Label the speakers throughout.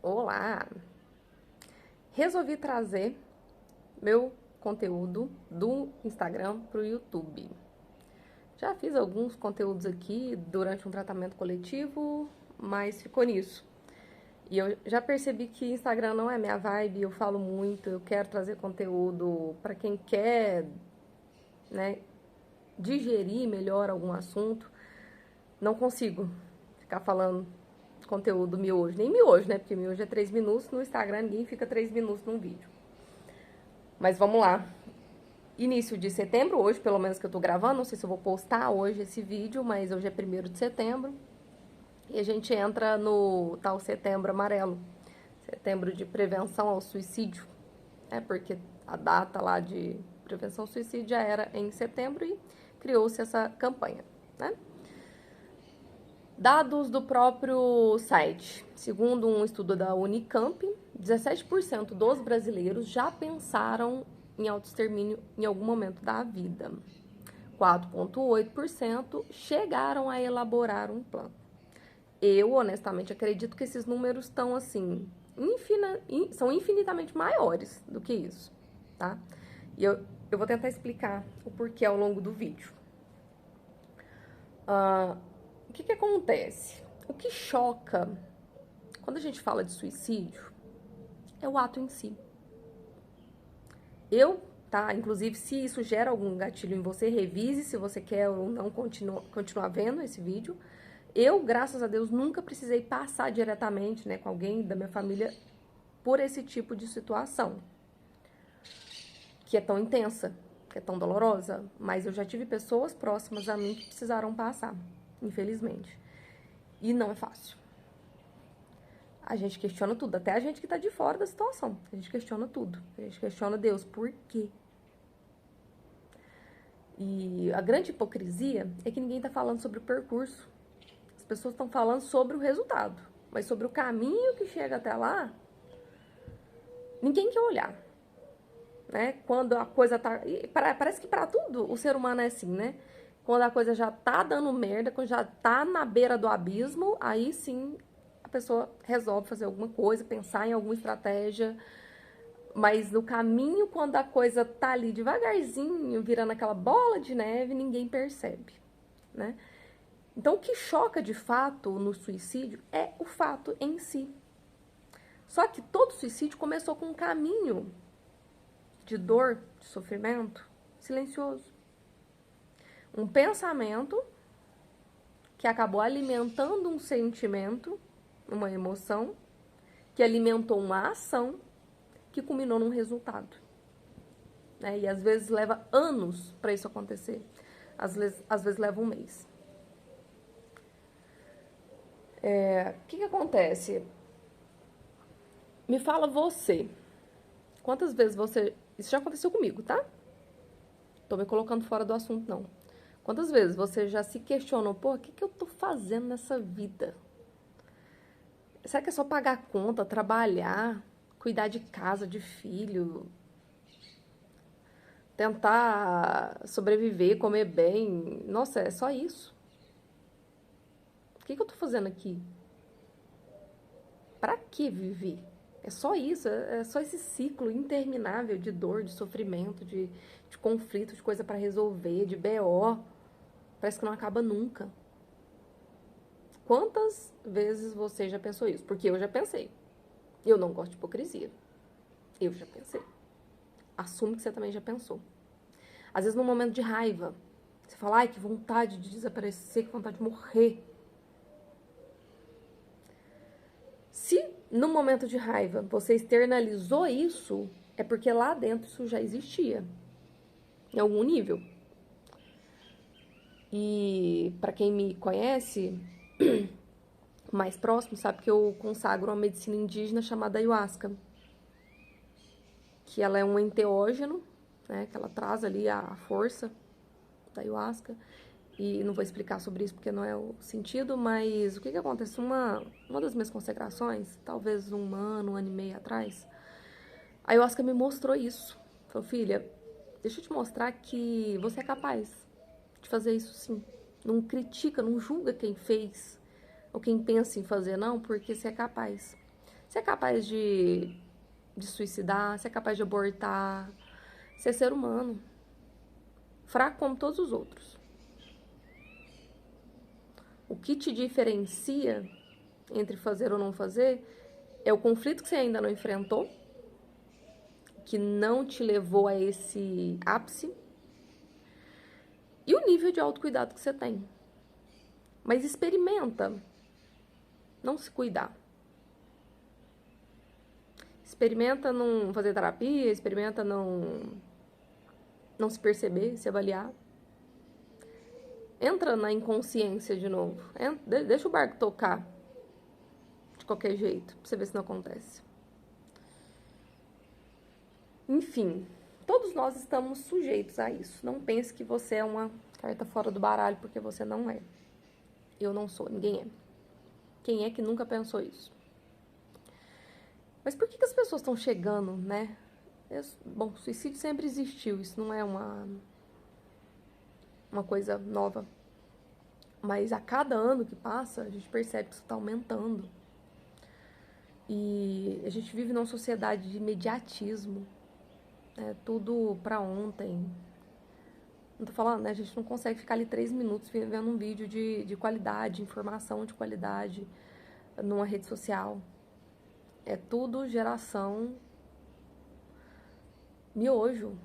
Speaker 1: Olá! Resolvi trazer meu conteúdo do Instagram para o YouTube. Já fiz alguns conteúdos aqui durante um tratamento coletivo, mas ficou nisso. E eu já percebi que Instagram não é minha vibe, eu falo muito, eu quero trazer conteúdo para quem quer, né, digerir melhor algum assunto. Não consigo ficar falando conteúdo miojo, nem miojo, né? Porque miojo é 3 minutos, no Instagram ninguém fica 3 minutos num vídeo. Mas vamos lá. Início de setembro, hoje, pelo menos que eu tô gravando, não sei se eu vou postar hoje esse vídeo, mas hoje é 1º de setembro. E a gente entra no tal setembro amarelo, setembro de prevenção ao suicídio, né? Porque a data lá de prevenção ao suicídio já era em setembro e criou-se essa campanha, né? Dados do próprio site. Segundo um estudo da Unicamp, 17% dos brasileiros já pensaram em autoextermínio em algum momento da vida. 4,8% chegaram a elaborar um plano. Eu, honestamente, acredito que esses números estão, assim, são infinitamente maiores do que isso, tá? E eu vou tentar explicar o porquê ao longo do vídeo. O que acontece? O que choca quando a gente fala de suicídio é o ato em si. Tá? Inclusive, se isso gera algum gatilho em você, revise se você quer ou não continuar vendo esse vídeo. Eu, graças a Deus, nunca precisei passar diretamente, né, com alguém da minha família por esse tipo de situação, que é tão intensa, que é tão dolorosa, mas eu já tive pessoas próximas a mim que precisaram passar, infelizmente. E não é fácil. A gente questiona tudo, até a gente que tá de fora da situação. A gente questiona tudo. A gente questiona Deus, por quê? E a grande hipocrisia é que ninguém tá falando sobre o percurso. As pessoas estão falando sobre o resultado. Mas sobre o caminho que chega até lá, ninguém quer olhar. Né? Quando a coisa tá... Parece que para tudo o ser humano é assim, né? Quando a coisa já tá dando merda, quando já tá na beira do abismo, aí sim a pessoa resolve fazer alguma coisa, pensar em alguma estratégia, mas no caminho, quando a coisa tá ali devagarzinho, virando aquela bola de neve, ninguém percebe, né? Então, o que choca de fato no suicídio é o fato em si. Só que todo suicídio começou com um caminho de dor, de sofrimento, silencioso. Um pensamento que acabou alimentando um sentimento, uma emoção, que alimentou uma ação que culminou num resultado. Né? E às vezes leva anos para isso acontecer. Às vezes leva um mês. O que acontece? Me fala você. Quantas vezes você... Isso já aconteceu comigo, tá? Tô me colocando fora do assunto, não. Quantas vezes você já se questionou, pô, o que eu tô fazendo nessa vida? Será que é só pagar a conta, trabalhar, cuidar de casa, de filho, tentar sobreviver, comer bem? Nossa, é só isso. O que eu tô fazendo aqui? Pra que viver? É só isso, é só esse ciclo interminável de dor, de sofrimento, de conflito, de coisa pra resolver, de BO. Parece que não acaba nunca. Quantas vezes você já pensou isso? Porque eu já pensei. Eu não gosto de hipocrisia. Eu já pensei. Assume que você também já pensou. Às vezes, num momento de raiva, você fala, ai, que vontade de desaparecer, que vontade de morrer. Se no momento de raiva você externalizou isso, é porque lá dentro isso já existia, em algum nível. E para quem me conhece mais próximo, sabe que eu consagro uma medicina indígena chamada ayahuasca, que ela é um enteógeno, né, que ela traz ali a força da ayahuasca. E não vou explicar sobre isso porque não é o sentido, mas o que acontece? Uma das minhas consagrações, talvez um ano e meio atrás, a ayahuasca me mostrou isso. Falou, filha, deixa eu te mostrar que você é capaz de fazer isso sim. Não critica, não julga quem fez ou quem pensa em fazer, não, porque você é capaz. Você é capaz de suicidar, você é capaz de abortar. Você é ser humano. Fraco como todos os outros. O que te diferencia entre fazer ou não fazer é o conflito que você ainda não enfrentou, que não te levou a esse ápice, e o nível de autocuidado que você tem. Mas experimenta não se cuidar. Experimenta não fazer terapia, experimenta não se perceber, se avaliar. Entra na inconsciência de novo. Deixa o barco tocar de qualquer jeito, pra você ver se não acontece. Enfim, todos nós estamos sujeitos a isso. Não pense que você é uma carta fora do baralho, porque você não é. Eu não sou, ninguém é. Quem é que nunca pensou isso? Mas por que as pessoas estão chegando, né? Bom, suicídio sempre existiu, isso não é uma coisa nova. Mas a cada ano que passa, a gente percebe que isso está aumentando. E a gente vive numa sociedade de imediatismo. É tudo pra ontem. Não tô falando, né? A gente não consegue ficar ali 3 minutos vendo um vídeo de qualidade, informação de qualidade numa rede social. É tudo geração miojo.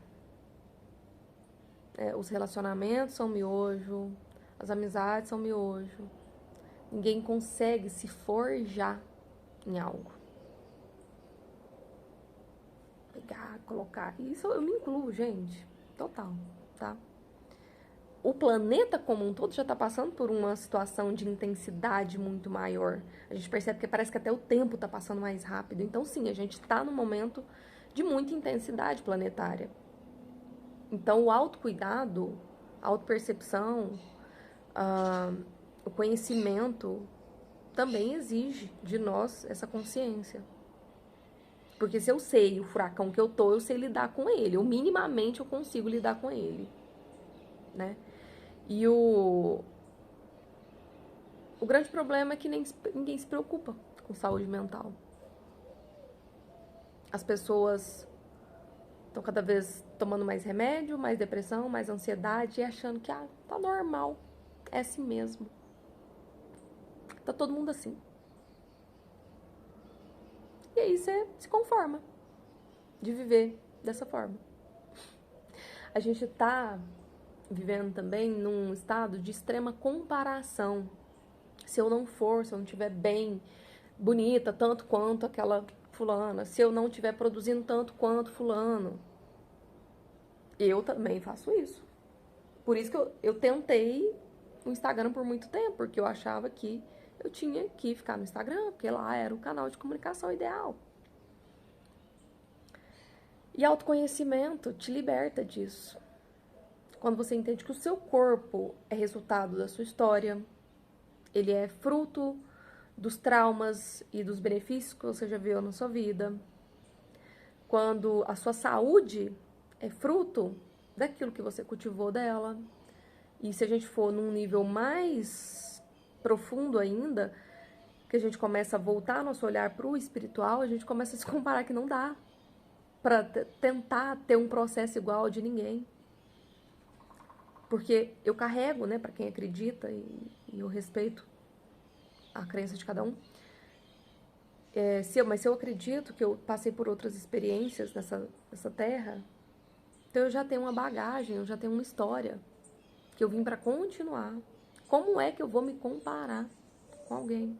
Speaker 1: Os relacionamentos são miojo, as amizades são miojo. Ninguém consegue se forjar em algo. Pegar, colocar. Isso eu me incluo, gente. Total, tá? O planeta como um todo já está passando por uma situação de intensidade muito maior. A gente percebe que parece que até o tempo está passando mais rápido. Então, sim, a gente está num momento de muita intensidade planetária. Então, o autocuidado, a autopercepção, o conhecimento também exige de nós essa consciência. Porque se eu sei o furacão que eu tô, eu sei lidar com ele. Ou minimamente eu consigo lidar com ele, né? E o grande problema é que ninguém se preocupa com saúde mental. As pessoas estão cada vez tomando mais remédio, mais depressão, mais ansiedade e achando que tá normal, é assim mesmo. Tá todo mundo assim. E aí você se conforma de viver dessa forma. A gente tá vivendo também num estado de extrema comparação. Se eu não for, se eu não estiver bem, bonita, tanto quanto aquela fulana, se eu não estiver produzindo tanto quanto fulano, eu também faço isso. Por isso que eu tentei o Instagram por muito tempo, porque eu achava que eu tinha que ficar no Instagram, porque lá era o canal de comunicação ideal. E autoconhecimento te liberta disso. Quando você entende que o seu corpo é resultado da sua história, ele é fruto dos traumas e dos benefícios que você já viu na sua vida. Quando a sua saúde é fruto daquilo que você cultivou dela. E se a gente for num nível mais profundo ainda, que a gente começa a voltar nosso olhar para o espiritual, a gente começa a se comparar que não dá para tentar ter um processo igual ao de ninguém. Porque eu carrego, né, para quem acredita, e eu respeito a crença de cada um. Mas se eu acredito que eu passei por outras experiências nessa terra, então eu já tenho uma bagagem, eu já tenho uma história que eu vim para continuar. Como é que eu vou me comparar com alguém?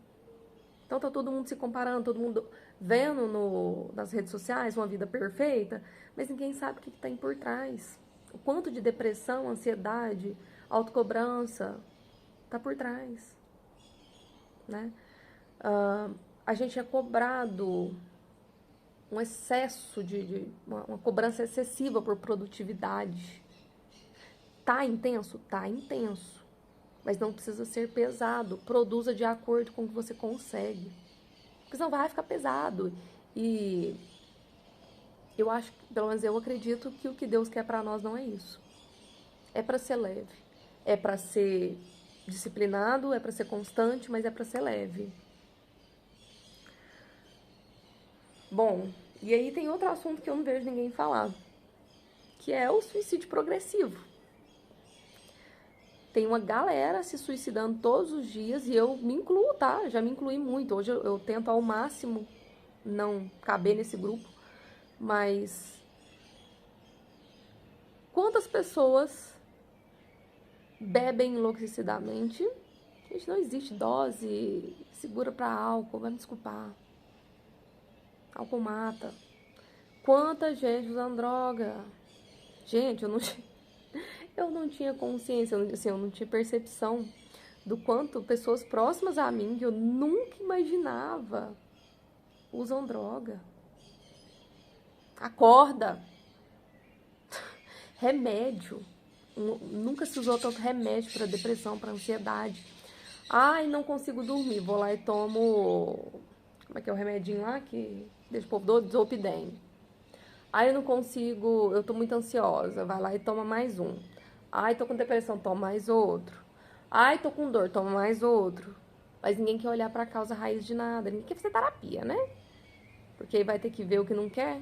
Speaker 1: Então tá todo mundo se comparando, todo mundo vendo nas redes sociais uma vida perfeita, mas ninguém sabe o que tem por trás. O quanto de depressão, ansiedade, autocobrança tá por trás, né? A gente é cobrado um excesso uma cobrança excessiva por produtividade. Tá intenso? Tá intenso. Mas não precisa ser pesado. Produza de acordo com o que você consegue. Porque senão vai ficar pesado. E eu acho, pelo menos eu acredito que o que Deus quer pra nós não é isso. É pra ser leve. É pra ser disciplinado, é pra ser constante, mas é pra ser leve. Bom, e aí tem outro assunto que eu não vejo ninguém falar, que é o suicídio progressivo. Tem uma galera se suicidando todos os dias e eu me incluo, tá? Já me incluí muito. Hoje eu tento ao máximo não caber nesse grupo, mas quantas pessoas bebem enlouquecidamente? Gente, não existe dose segura para álcool, vai me desculpar. Álcool mata. Quanta gente usando droga? Gente, eu não tinha consciência, eu não tinha percepção do quanto pessoas próximas a mim, que eu nunca imaginava, usam droga. Acorda. Remédio. Nunca se usou tanto remédio para depressão, para ansiedade. Ai, não consigo dormir. Vou lá e tomo... Como é que é o remedinho lá que deixa o povo doido? Zolpidem. Ai, eu não consigo... Eu tô muito ansiosa. Vai lá e toma mais um. Ai, tô com depressão. Toma mais outro. Ai, tô com dor. Toma mais outro. Mas ninguém quer olhar pra causa raiz de nada. Ninguém quer fazer terapia, né? Porque aí vai ter que ver o que não quer.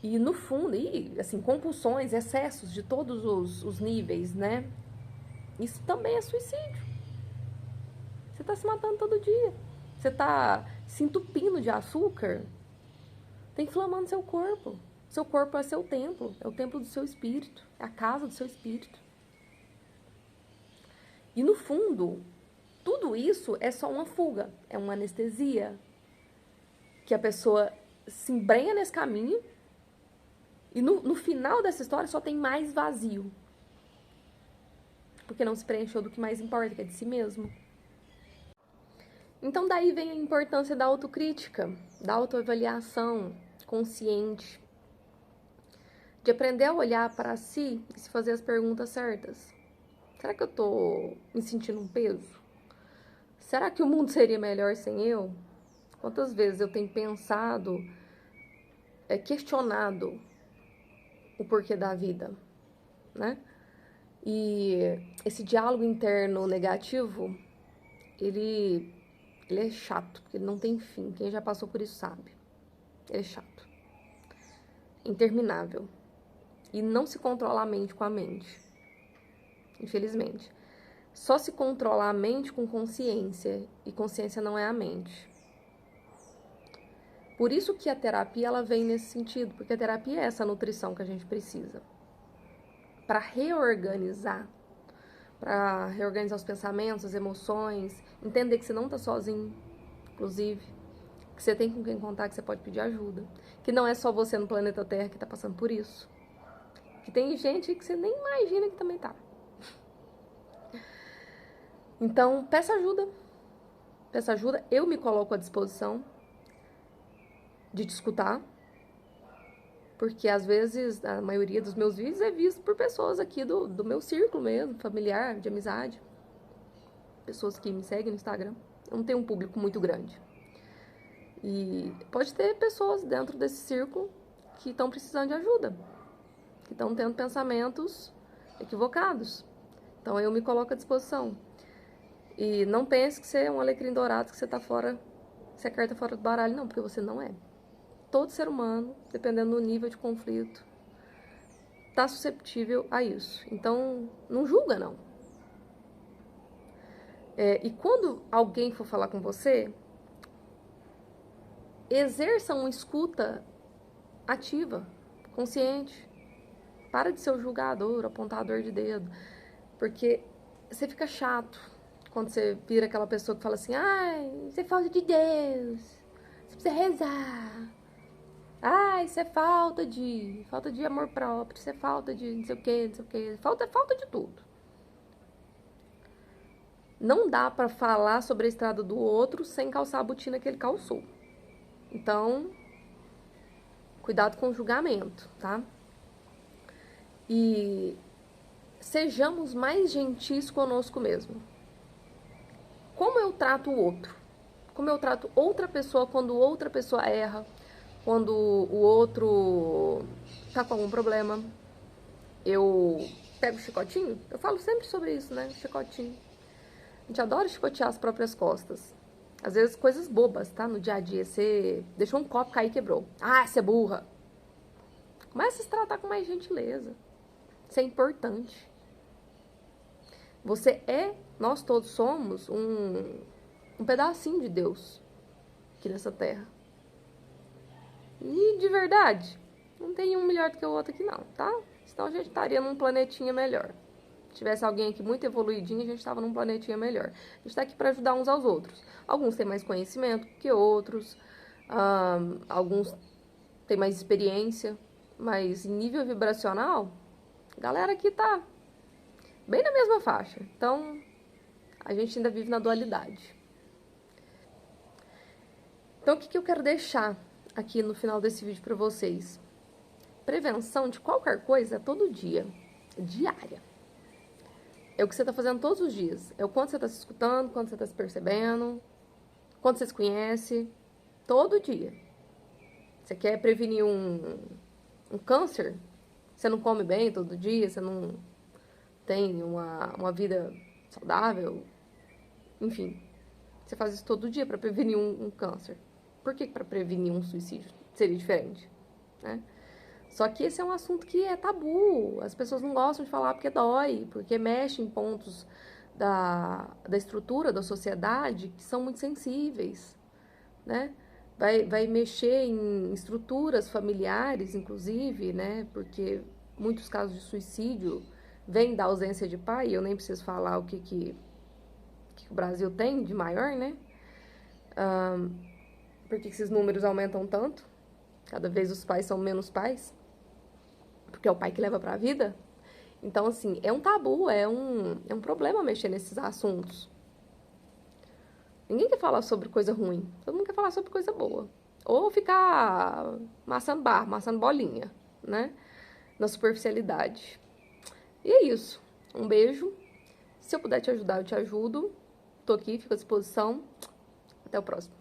Speaker 1: E no fundo, assim, compulsões, excessos de todos os níveis, né? Isso também é suicídio. Você tá se matando todo dia. Você tá se entupindo de açúcar. Tá inflamando seu corpo. Seu corpo é seu templo. É o templo do seu espírito. É a casa do seu espírito. E no fundo, tudo isso é só uma fuga. É uma anestesia. Que a pessoa se embrenha nesse caminho. E no final dessa história só tem mais vazio. Porque não se preencheu do que mais importa, que é de si mesmo. Então daí vem a importância da autocrítica, da autoavaliação consciente, de aprender a olhar para si e se fazer as perguntas certas. Será que eu tô me sentindo um peso? Será que o mundo seria melhor sem eu? Quantas vezes eu tenho pensado, questionado o porquê da vida, né? E esse diálogo interno negativo, ele é chato, porque ele não tem fim. Quem já passou por isso sabe. Ele é chato. Interminável. E não se controla a mente com a mente. Infelizmente. Só se controla a mente com consciência. E consciência não é a mente. Por isso que a terapia ela vem nesse sentido. Porque a terapia é essa nutrição que a gente precisa. Para reorganizar. Para reorganizar os pensamentos, as emoções. Entender que você não está sozinho. Inclusive. Que você tem com quem contar, que você pode pedir ajuda. Que não é só você no planeta Terra que tá passando por isso. Que tem gente que você nem imagina que também tá. Então, peça ajuda. Peça ajuda. Eu me coloco à disposição de te escutar. Porque, às vezes, a maioria dos meus vídeos é visto por pessoas aqui do meu círculo mesmo, familiar, de amizade. Pessoas que me seguem no Instagram. Eu não tenho um público muito grande. E pode ter pessoas dentro desse círculo que estão precisando de ajuda. Que estão tendo pensamentos equivocados. Então, eu me coloco à disposição. E não pense que você é um alecrim dourado, que você tá fora, que você é carta fora do baralho. Não, porque você não é. Todo ser humano, dependendo do nível de conflito, tá susceptível a isso. Então, não julga, não. E quando alguém for falar com você, exerça uma escuta ativa, consciente. Para de ser o julgador, o apontador de dedo. Porque você fica chato quando você vira aquela pessoa que fala assim: ai, isso é falta de Deus, você precisa rezar. Ai, isso é falta de amor próprio, isso é falta de não sei o que, não sei o que. Falta de tudo. Não dá pra falar sobre a estrada do outro sem calçar a botina que ele calçou. Então, cuidado com o julgamento, tá? E sejamos mais gentis conosco mesmo. Como eu trato o outro? Como eu trato outra pessoa quando outra pessoa erra? Quando o outro tá com algum problema? Eu pego o chicotinho? Eu falo sempre sobre isso, né? Chicotinho. A gente adora chicotear as próprias costas. Às vezes coisas bobas, tá? No dia a dia, você deixou um copo cair e quebrou. Ah, você é burra. Começa a se tratar com mais gentileza. Isso é importante. Nós todos somos um pedacinho de Deus aqui nessa terra. E de verdade, não tem um melhor do que o outro aqui não, tá? Senão a gente estaria num planetinha melhor. Se tivesse alguém aqui muito evoluidinho, a gente estava num planetinha melhor. A gente está aqui para ajudar uns aos outros. Alguns têm mais conhecimento que outros, alguns têm mais experiência, mas em nível vibracional, a galera aqui tá bem na mesma faixa. Então, a gente ainda vive na dualidade. Então, o que eu quero deixar aqui no final desse vídeo para vocês? Prevenção de qualquer coisa todo dia, diária. É o que você está fazendo todos os dias. É o quanto você está se escutando, quanto você está se percebendo, quanto você se conhece, todo dia. Você quer prevenir um câncer? Você não come bem todo dia, você não tem uma vida saudável, enfim. Você faz isso todo dia para prevenir um câncer. Por que para prevenir um suicídio seria diferente, né? Só que esse é um assunto que é tabu. As pessoas não gostam de falar porque dói, porque mexe em pontos da estrutura da sociedade que são muito sensíveis, né? Vai mexer em estruturas familiares, inclusive, né? Porque muitos casos de suicídio vêm da ausência de pai. Eu nem preciso falar o que o Brasil tem de maior, né? Por que esses números aumentam tanto? Cada vez os pais são menos pais. Porque é o pai que leva pra vida. Então, assim, é um tabu, é um problema mexer nesses assuntos. Ninguém quer falar sobre coisa ruim. Todo mundo quer falar sobre coisa boa. Ou ficar maçando barro, maçando bolinha, né? Na superficialidade. E é isso. Um beijo. Se eu puder te ajudar, eu te ajudo. Tô aqui, fico à disposição. Até o próximo.